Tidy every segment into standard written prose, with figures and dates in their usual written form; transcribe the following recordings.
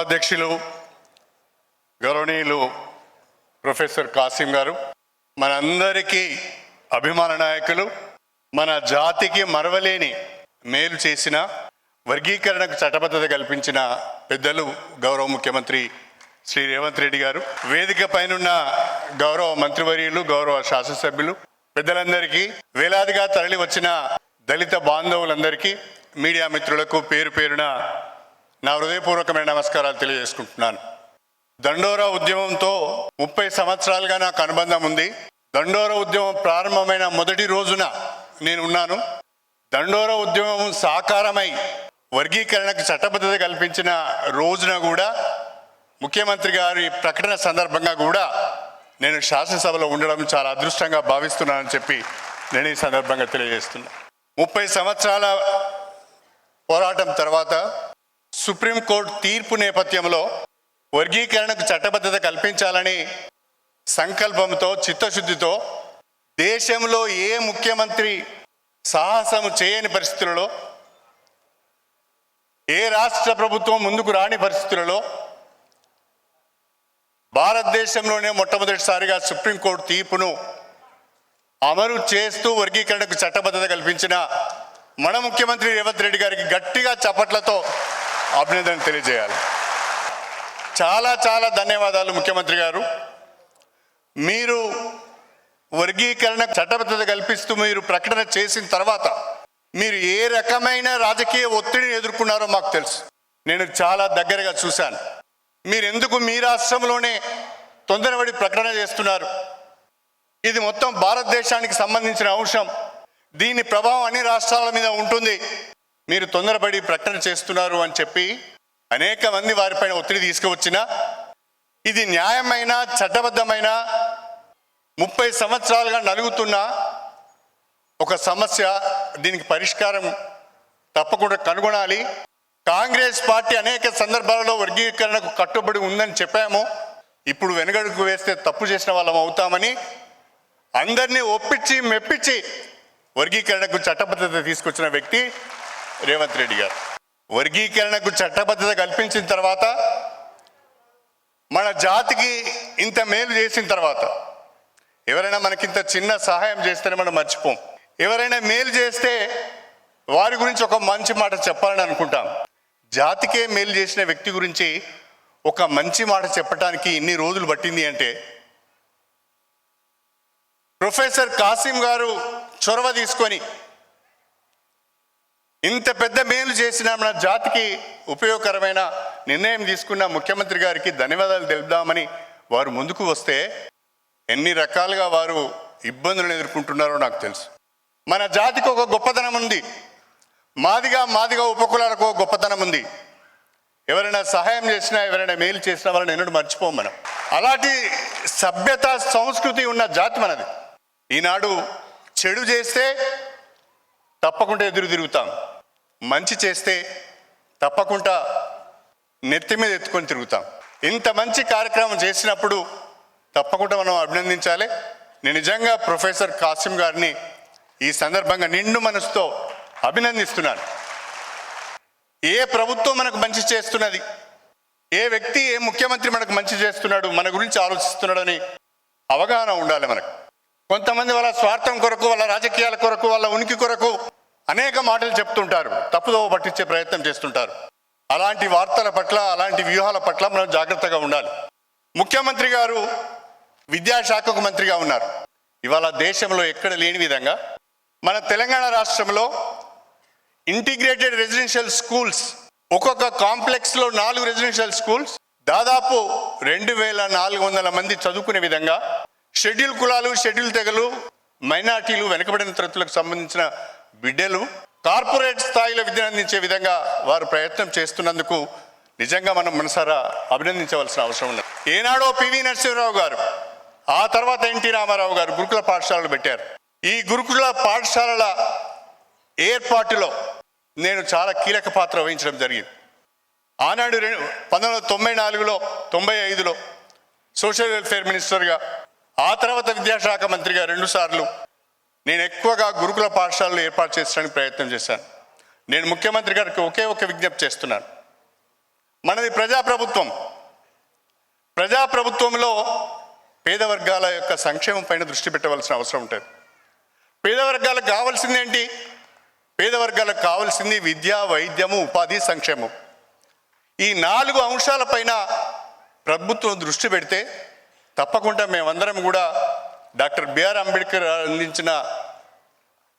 ఉపాధ్యక్షులు గౌరవనీయులు ప్రొఫెసర్ కాసిం గారు, మనందరికీ అభిమాన నాయకులు, మన జాతికి మరవలేని మేలు చేసిన, వర్గీకరణకు చట్టబద్ధత కల్పించిన పెద్దలు గౌరవ ముఖ్యమంత్రి శ్రీ రేవంత్ రెడ్డి గారు, వేదిక పైనున్న గౌరవ మంత్రివర్యులు, గౌరవ శాసనసభ్యులు, పెద్దలందరికీ, వేలాదిగా తరలి వచ్చిన దళిత బాంధవులందరికీ, మీడియా మిత్రులకు పేరు పేరున నా హృదయపూర్వకమైన నమస్కారాలు తెలియజేసుకుంటున్నాను. దండోరా ఉద్యమంతో 30 సంవత్సరాలుగా నాకు అనుబంధం ఉంది. దండోరా ఉద్యమం ప్రారంభమైన మొదటి రోజున నేను ఉన్నాను. దండోరా ఉద్యమం సాకారమై వర్గీకరణకు చట్టబద్ధత కల్పించిన రోజున కూడా, ముఖ్యమంత్రి గారి ప్రకటన సందర్భంగా కూడా నేను శాసనసభలో ఉండడం చాలా అదృష్టంగా భావిస్తున్నానని చెప్పి నేను ఈ సందర్భంగా తెలియజేస్తున్నా. 30 సంవత్సరాల పోరాటం తర్వాత సుప్రీంకోర్టు తీర్పు నేపథ్యంలో వర్గీకరణకు చట్టబద్ధత కల్పించాలని సంకల్పంతో, చిత్తశుద్ధితో దేశంలో ఏ ముఖ్యమంత్రి సాహసము చేయని పరిస్థితులలో, ఏ రాష్ట్ర ప్రభుత్వం ముందుకు రాని పరిస్థితులలో భారతదేశంలోనే మొట్టమొదటిసారిగా సుప్రీంకోర్టు తీర్పును అమలు చేస్తూ వర్గీకరణకు చట్టబద్ధత కల్పించిన మన ముఖ్యమంత్రి రేవంత్ రెడ్డి గారికి గట్టిగా చప్పట్లతో అభినందన తెలియజేయాలి. చాలా చాలా ధన్యవాదాలు ముఖ్యమంత్రి గారు. మీరు వర్గీకరణ చట్టబద్ధత కల్పిస్తూ మీరు ప్రకటన చేసిన తర్వాత మీరు ఏ రకమైన రాజకీయ ఒత్తిడిని ఎదుర్కొన్నారో మాకు తెలుసు. నేను చాలా దగ్గరగా చూశాను. మీరు ఎందుకు మీ రాష్ట్రంలోనే తొందరపడి ప్రకటన చేస్తున్నారు? ఇది మొత్తం భారతదేశానికి సంబంధించిన అంశం. దీని ప్రభావం అన్ని రాష్ట్రాల మీద ఉంటుంది. మీరు తొందరపడి ప్రకటన చేస్తున్నారు అని చెప్పి అనేక మంది వారిపైన ఒత్తిడి తీసుకువచ్చినా, ఇది న్యాయమైన, చట్టబద్ధమైన, 30 సంవత్సరాలుగా నలుగుతున్న ఒక సమస్య. దీనికి పరిష్కారం తప్పకుండా కనుగొనాలి. కాంగ్రెస్ పార్టీ అనేక సందర్భాలలో వర్గీకరణకు కట్టుబడి ఉందని చెప్పాము. ఇప్పుడు వెనుగడుగు వేస్తే తప్పు చేసిన వాళ్ళం అవుతామని అందరినీ ఒప్పించి మెప్పించి వర్గీకరణకు చట్టబద్ధత తీసుకొచ్చిన వ్యక్తి రేవంత్ రెడ్డి గారు. వర్గీకరణకు చట్టబద్ధత కల్పించిన తర్వాత, మన జాతికి ఇంత మేలు చేసిన తర్వాత, ఎవరైనా మనకింత చిన్న సహాయం చేస్తేనే మనం మర్చిపోం. ఎవరైనా మేలు చేస్తే వారి గురించి ఒక మంచి మాట చెప్పాలని అనుకుంటాం. జాతికే మేలు చేసిన వ్యక్తి గురించి ఒక మంచి మాట చెప్పడానికి ఇన్ని రోజులు పట్టింది అంటే, ప్రొఫెసర్ కాసిం గారు చొరవ తీసుకొని ఇంత పెద్ద మేలు చేసిన, మన జాతికి ఉపయోగకరమైన నిర్ణయం తీసుకున్న ముఖ్యమంత్రి గారికి ధన్యవాదాలు తెలుపుదామని వారు ముందుకు వస్తే ఎన్ని రకాలుగా వారు ఇబ్బందులను ఎదుర్కొంటున్నారో నాకు తెలుసు. మన జాతికి ఒక గొప్పతనం ఉంది. మాదిగా ఉపకులాలకు ఒక గొప్పతనం ఉంది. ఎవరైనా సహాయం చేసినా, ఎవరైనా మేలు చేసినా వాళ్ళని ఎన్నడూ మర్చిపోం మనం. అలాంటి సభ్యత, సంస్కృతి ఉన్న జాతి మనది. ఈనాడు చెడు చేస్తే తప్పకుండా ఎదురు తిరుగుతాం, మంచి చేస్తే తప్పకుండా నెత్తి మీద ఎత్తుకొని తిరుగుతాం. ఇంత మంచి కార్యక్రమం చేసినప్పుడు తప్పకుండా మనం అభినందించాలి. నేను నిజంగా ప్రొఫెసర్ కాసిం గారిని ఈ సందర్భంగా నిండు మనసుతో అభినందిస్తున్నాను. ఏ ప్రభుత్వం మనకు మంచి చేస్తున్నది, ఏ వ్యక్తి, ఏ ముఖ్యమంత్రి మనకు మంచి చేస్తున్నాడు, మన గురించి ఆలోచిస్తున్నాడని అవగాహన ఉండాలి మనకు. కొంతమంది వాళ్ళ స్వార్థం కొరకు, వాళ్ళ రాజకీయాల కొరకు, వాళ్ళ ఉనికి కొరకు అనేక మాటలు చెప్తుంటారు, తప్పుదోవ పట్టించే ప్రయత్నం చేస్తుంటారు. అలాంటి వార్తల పట్ల, అలాంటి వ్యూహాల పట్ల మనం జాగ్రత్తగా ఉండాలి. ముఖ్యమంత్రి గారు విద్యాశాఖకు మంత్రిగా ఉన్నారు. ఇవాళ దేశంలో ఎక్కడ లేని విధంగా మన తెలంగాణ రాష్ట్రంలో ఇంటిగ్రేటెడ్ రెసిడెన్షియల్ స్కూల్స్, ఒక్కొక్క కాంప్లెక్స్లో 4 రెసిడెన్షియల్ స్కూల్స్, దాదాపు 2400 మంది చదువుకునే విధంగా, షెడ్యూల్ కులాలు, షెడ్యూల్ తెగలు, మైనార్టీలు, వెనుకబడిన తరగతులకు సంబంధించిన బిడ్డలు కార్పొరేట్ స్థాయిలో విద్యను అందించే విధంగా వారు ప్రయత్నం చేస్తున్నందుకు నిజంగా మనం మనసారా అభినందించవలసిన అవసరం ఉన్నది. ఏనాడో పివి నరసింహరావు గారు, ఆ తర్వాత ఎన్టీ రామారావు గారు గురుకుల పాఠశాలలు పెట్టారు. ఈ గురుకుల పాఠశాలల ఏర్పాటులో నేను చాలా కీలక పాత్ర వహించడం జరిగింది. ఆనాడు 1994లో 95లో సోషల్ వెల్ఫేర్ మినిస్టర్గా, ఆ తర్వాత విద్యాశాఖ మంత్రిగా 2 సార్లు నేను ఎక్కువగా గురుకుల పాఠశాలలు ఏర్పాటు చేసడానికి ప్రయత్నం చేశాను. నేను ముఖ్యమంత్రి గారికి ఒకే ఒక విజ్ఞప్తి చేస్తున్నాను. మనది ప్రజాప్రభుత్వం. ప్రజాప్రభుత్వంలో పేద వర్గాల యొక్క సంక్షేమం పైన దృష్టి పెట్టవలసిన అవసరం ఉంటుంది. పేద వర్గాలకు కావాల్సింది ఏంటి? పేద వర్గాలకు కావాల్సింది విద్య, వైద్యము, ఉపాధి, సంక్షేమం. ఈ 4 అంశాలపైన ప్రభుత్వం దృష్టి పెడితే తప్పకుండా మేమందరం కూడా డాక్టర్ బిఆర్ అంబేద్కర్ అందించిన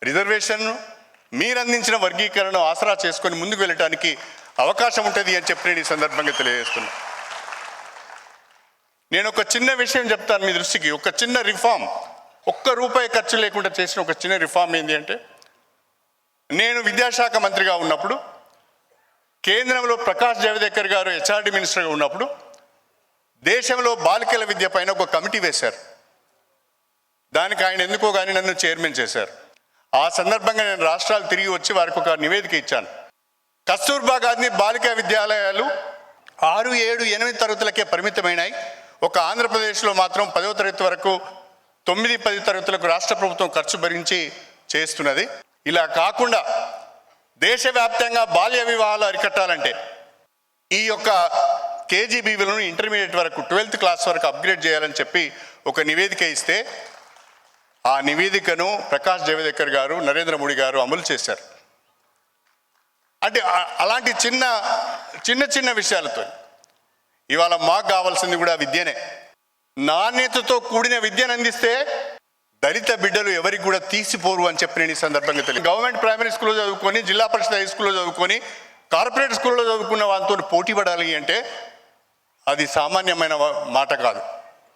రిజర్వేషన్ను, మీరు అందించిన వర్గీకరణ ఆసరా చేసుకొని ముందుకు వెళ్ళటానికి అవకాశం ఉంటుంది అని చెప్పి నేను ఈ సందర్భంగా తెలియజేస్తున్నా. నేను ఒక చిన్న విషయం చెప్తాను మీ దృష్టికి. ఒక చిన్న రిఫార్మ్, ₹1 ఖర్చు లేకుండా చేసిన ఒక చిన్న రిఫార్మ్ ఏంటి అంటే, నేను విద్యాశాఖ మంత్రిగా ఉన్నప్పుడు, కేంద్రంలో ప్రకాష్ జవదేకర్ గారు హెచ్ఆర్డి మినిస్టర్గా ఉన్నప్పుడు దేశంలో బాలికల విద్య పైన ఒక కమిటీ వేశారు. దానికి ఆయన ఎందుకో కానీ నన్ను చైర్మన్ చేశారు. ఆ సందర్భంగా నేను రాష్ట్రాలు తిరిగి వచ్చి వారికి ఒక నివేదిక ఇచ్చాను. కస్తూర్బా గాంధీ బాలికా విద్యాలయాలు 6, 7, 8 తరగతులకే పరిమితమైనాయి. ఒక ఆంధ్రప్రదేశ్లో మాత్రం 10వ తరగతి వరకు 9, 10 తరగతులకు రాష్ట్ర ప్రభుత్వం ఖర్చు భరించి చేస్తున్నది. ఇలా కాకుండా దేశవ్యాప్తంగా బాల్య వివాహాలు అరికట్టాలంటే ఈ యొక్క కేజీబీవీలను ఇంటర్మీడియట్ వరకు 12th క్లాస్ వరకు అప్గ్రేడ్ చేయాలని చెప్పి ఒక నివేదిక ఇస్తే ఆ నివేదికను ప్రకాష్ జవదేకర్ గారు, నరేంద్ర మోడీ గారు అమలు చేశారు. అంటే అలాంటి చిన్న చిన్న విషయాలతో ఇవాళ మాకు కావాల్సింది కూడా విద్యనే. నాణ్యతతో కూడిన విద్యను అందిస్తే దళిత బిడ్డలు ఎవరికి కూడా తీసిపోరు అని చెప్పి నేను ఈ సందర్భంగా తెలియదు. గవర్నమెంట్ ప్రైమరీ స్కూల్లో చదువుకొని, జిల్లా పరిషత్ హై స్కూల్లో చదువుకొని, కార్పొరేట్ స్కూల్లో చదువుకున్న వాళ్ళతో పోటీ పడాలి అంటే అది సామాన్యమైన మాట కాదు,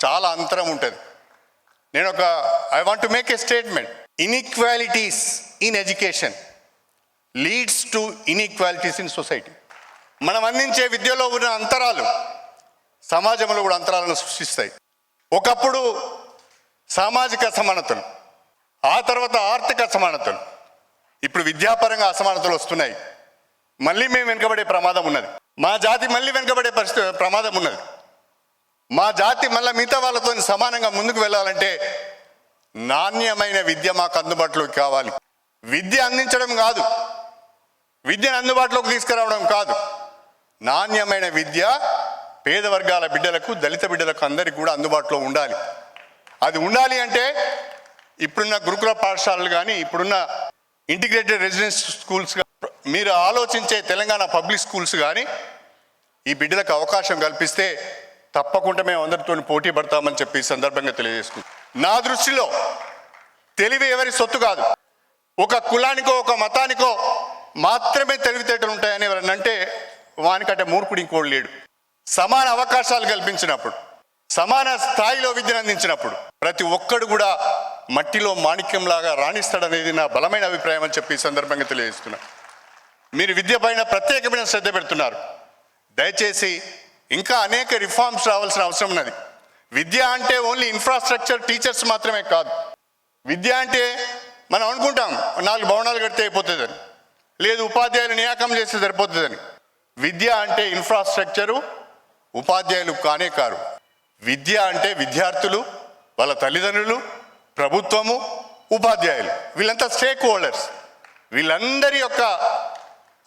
చాలా అంతరం ఉంటుంది. I want to make a statement. Inequalities in education leads to inequalities in society. మనం అందించే విద్యలో ఉన్న అంతరాలు సమాజంలో కూడా అంతరాలను సృష్టిస్తాయి. ఒకప్పుడు సామాజిక అసమానతలు, ఆ తర్వాత ఆర్థిక అసమానతలు, ఇప్పుడు విద్యాపరంగా అసమానతలు వస్తున్నాయి. మళ్ళీ మేము వెనుకబడే ప్రమాదం ఉన్నది. మా జాతి మళ్ళీ వెనుకబడే ప్రమాదం ఉన్నది. మా జాతి మళ్ళీ మిగతా వాళ్ళతో సమానంగా ముందుకు వెళ్ళాలంటే నాణ్యమైన విద్య మాకు అందుబాటులోకి కావాలి. విద్య అందించడం కాదు, విద్యను అందుబాటులోకి తీసుకురావడం కాదు, నాణ్యమైన విద్య పేద వర్గాల బిడ్డలకు, దళిత బిడ్డలకు అందరికీ కూడా అందుబాటులో ఉండాలి. అది ఉండాలి అంటే ఇప్పుడున్న గురుకుల పాఠశాలలు కానీ, ఇప్పుడున్న ఇంటిగ్రేటెడ్ రెసిడెన్స్ స్కూల్స్, మీరు ఆలోచించే తెలంగాణ పబ్లిక్ స్కూల్స్ కానీ ఈ బిడ్డలకు అవకాశం కల్పిస్తే తప్పకుండా మేము అందరితో పోటీ పడతామని చెప్పి ఈ సందర్భంగా తెలియజేసుకుంటాం. నా దృష్టిలో తెలివి ఎవరి సొత్తు కాదు. ఒక కులానికో ఒక మతానికో మాత్రమే తెలివితేటలు ఉంటాయని ఎవరన్నా అంటే వానికంటే మూర్ఖుడు ఇంకోడు లేడు. సమాన అవకాశాలు కల్పించినప్పుడు, సమాన స్థాయిలో విద్యను అందించినప్పుడు ప్రతి ఒక్కడు కూడా మట్టిలో మాణిక్యంలాగా రాణిస్తాడనేది నా బలమైన అభిప్రాయం అని చెప్పి ఈ సందర్భంగా తెలియజేస్తున్నా. మీరు విద్య పైన ప్రత్యేకమైన శ్రద్ధ పెడుతున్నారు. దయచేసి ఇంకా అనేక రిఫార్మ్స్ రావాల్సిన అవసరం ఉన్నది. విద్య అంటే ఓన్లీ ఇన్ఫ్రాస్ట్రక్చర్, టీచర్స్ మాత్రమే కాదు. విద్య అంటే మనం అనుకుంటాం 4 భవనాలు కడితే అయిపోతుందని, లేదు ఉపాధ్యాయులు నియామకం చేస్తే సరిపోతుందని. విద్య అంటే ఇన్ఫ్రాస్ట్రక్చరు, ఉపాధ్యాయులు కానే కారు. విద్య అంటే విద్యార్థులు, వాళ్ళ తల్లిదండ్రులు, ప్రభుత్వము, ఉపాధ్యాయులు, వీళ్ళంతా స్టేక్ హోల్డర్స్. వీళ్ళందరి యొక్క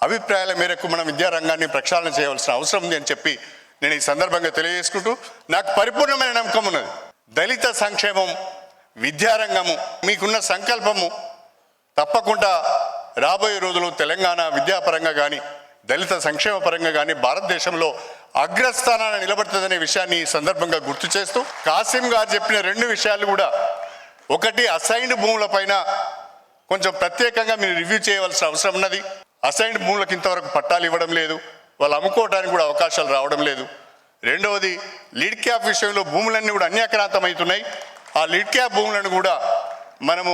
అభిప్రాయాల మేరకు మనం విద్యారంగాన్ని ప్రక్షాళన చేయవలసిన అవసరం ఉంది అని చెప్పి నేను ఈ సందర్భంగా తెలియజేసుకుంటూ, నాకు పరిపూర్ణమైన నమ్మకం ఉన్నది. దళిత సంక్షేమం, విద్యారంగము, మీకున్న సంకల్పము తప్పకుండా రాబోయే రోజుల్లో తెలంగాణ విద్యాపరంగా కానీ, దళిత సంక్షేమ పరంగా కానీ భారతదేశంలో అగ్రస్థానాన్ని నిలబడుతుందనే విషయాన్ని ఈ సందర్భంగా గుర్తు చేస్తూ, కాసిం గారు చెప్పిన 2 విషయాలు కూడా, ఒకటి అసైన్డ్ భూములపైన కొంచెం ప్రత్యేకంగా మీరు రివ్యూ చేయవలసిన అవసరం ఉన్నది. అసైన్డ్ భూములకు ఇంతవరకు పట్టాలు ఇవ్వడం లేదు, వాళ్ళు అమ్ముకోవడానికి కూడా అవకాశాలు రావడం లేదు. రెండవది లీడ్ క్యాప్ విషయంలో భూములన్నీ కూడా అన్యాక్రాంతం అవుతున్నాయి. ఆ లీడ్ క్యాప్ భూములను కూడా మనము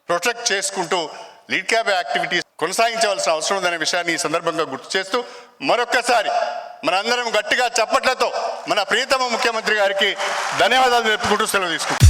ప్రొటెక్ట్ చేసుకుంటూ లీడ్ క్యాప్ యాక్టివిటీస్ కొనసాగించవలసిన అవసరం ఉందనే విషయాన్ని ఈ సందర్భంగా గుర్తు చేస్తూ, మరొక్కసారి మనందరం గట్టిగా చప్పట్లతో మన ప్రియతమ ముఖ్యమంత్రి గారికి ధన్యవాదాలు తెలుపుకుంటూ సెలవు తీసుకుంటాం.